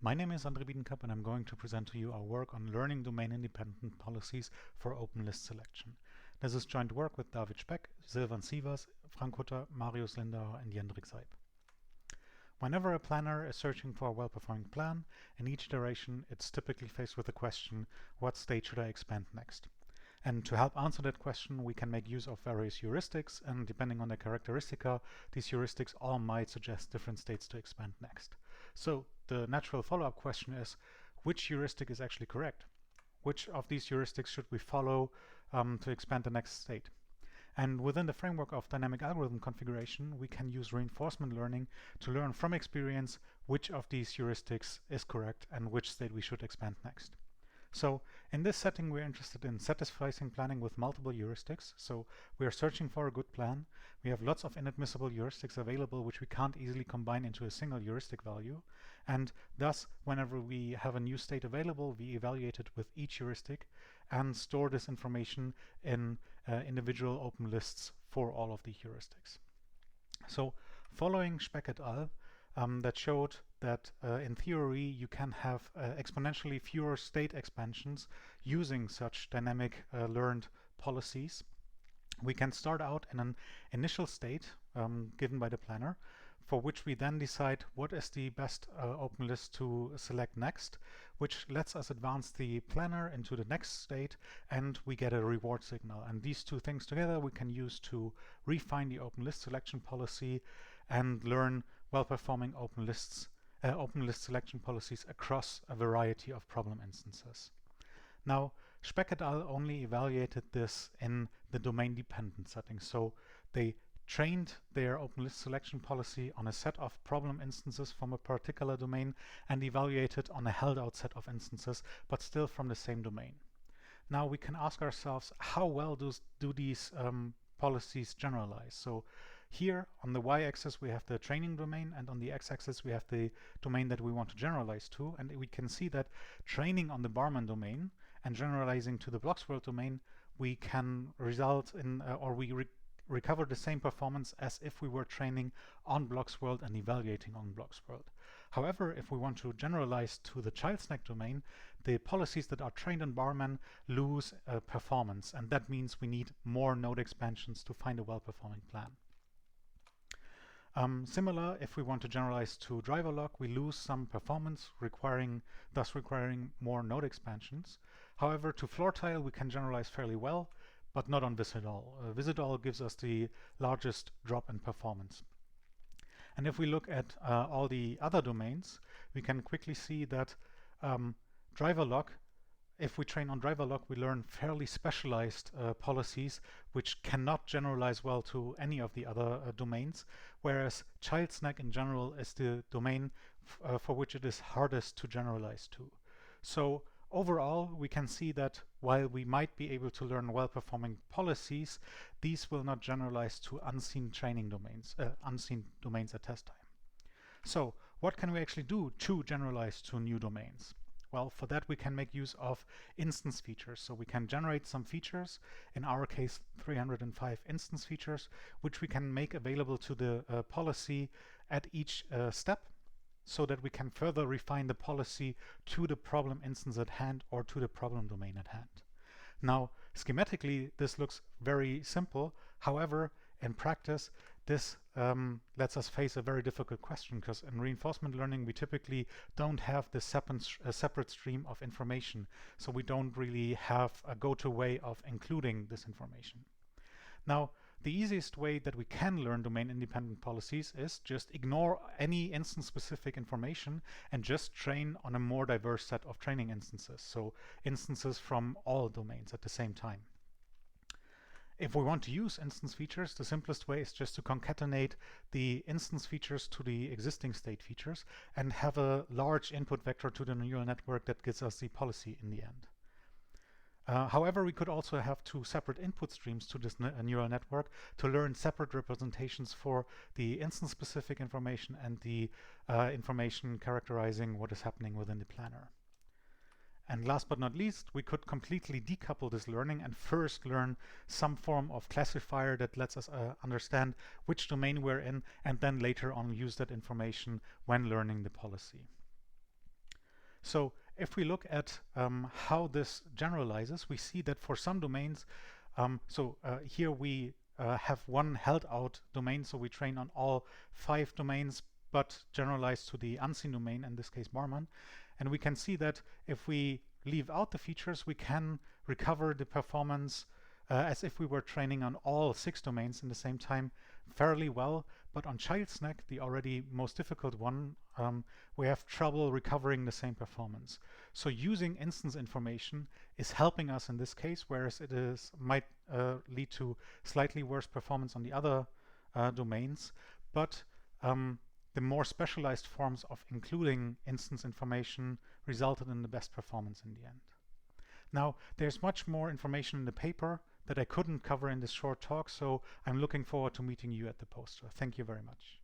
My name is Andre Biedenkap and I'm going to present to you our work on learning domain-independent policies for open list selection. This is joint work with David Speck, Silvan Sievers, Frank Hutter, Marius Lindauer and Jendrik Seib. Whenever a planner is searching for a well-performing plan, in each iteration it's typically faced with the question, what state should I expand next? And to help answer that question, we can make use of various heuristics, and depending on the characteristica, these heuristics all might suggest different states to expand next. So the natural follow-up question is, which heuristic is actually correct? Which of these heuristics should we follow to expand the next state? And within the framework of dynamic algorithm configuration, we can use reinforcement learning to learn from experience which of these heuristics is correct and which state we should expand next. So in this setting, we're interested in satisficing planning with multiple heuristics. So we are searching for a good plan. We have lots of inadmissible heuristics available, which we can't easily combine into a single heuristic value. And thus, whenever we have a new state available, we evaluate it with each heuristic and store this information in individual open lists for all of the heuristics. So following Speck et al., that showed that in theory you can have exponentially fewer state expansions using such dynamic learned policies. We can start out in an initial state given by the planner, for which we then decide what is the best open list to select next, which lets us advance the planner into the next state, and we get a reward signal. And these two things together we can use to refine the open list selection policy and learn well-performing open list selection policies across a variety of problem instances. Now, Speck et al. Only evaluated this in the domain-dependent setting. So they trained their open list selection policy on a set of problem instances from a particular domain and evaluated on a held-out set of instances, but still from the same domain. Now we can ask ourselves, how well do these policies generalize? So here on the y-axis we have the training domain, and on the x-axis we have the domain that we want to generalize to, and we can see that training on the Barman domain and generalizing to the Bloxworld domain, we can result in recover the same performance as if we were training on Bloxworld and evaluating on Bloxworld. However, if we want to generalize to the child snack domain, the policies that are trained on Barman lose performance, and that means we need more node expansions to find a well-performing plan. Similar, if we want to generalize to driver log, we lose some performance, thus requiring more node expansions. However, to floor tile we can generalize fairly well, but not on Visidol. Visidol gives us the largest drop in performance. And if we look at all the other domains, we can quickly see that driver log, if we train on driver log, we learn fairly specialized policies which cannot generalize well to any of the other domains, whereas child snack in general is the domain for which it is hardest to generalize to. So overall, we can see that while we might be able to learn well-performing policies, these will not generalize to unseen domains at test time. So what can we actually do to generalize to new domains? Well, for that we can make use of instance features. So we can generate some features, in our case 305 instance features, which we can make available to the policy at each step, so that we can further refine the policy to the problem instance at hand or to the problem domain at hand. Now, schematically, this looks very simple. However, in practice, this lets us face a very difficult question, because in reinforcement learning, we typically don't have this separate stream of information. So we don't really have a go-to way of including this information. Now, the easiest way that we can learn domain-independent policies is just ignore any instance-specific information and just train on a more diverse set of training instances, so instances from all domains at the same time. If we want to use instance features, the simplest way is just to concatenate the instance features to the existing state features and have a large input vector to the neural network that gives us the policy in the end. However, we could also have two separate input streams to this neural network to learn separate representations for the instance-specific information and the information characterizing what is happening within the planner. And last but not least, we could completely decouple this learning and first learn some form of classifier that lets us understand which domain we're in, and then later on use that information when learning the policy. So if we look at how this generalizes, we see that for some domains, here we have one held out domain, so we train on all 5 domains, but generalize to the unseen domain, in this case Barman. And we can see that if we leave out the features, we can recover the performance as if we were training on all 6 domains in the same time fairly well. But on child snack, the already most difficult one, we have trouble recovering the same performance. So using instance information is helping us in this case, whereas it might lead to slightly worse performance on the other domains. But the more specialized forms of including instance information resulted in the best performance in the end. Now, there's much more information in the paper that I couldn't cover in this short talk, so I'm looking forward to meeting you at the poster. Thank you very much.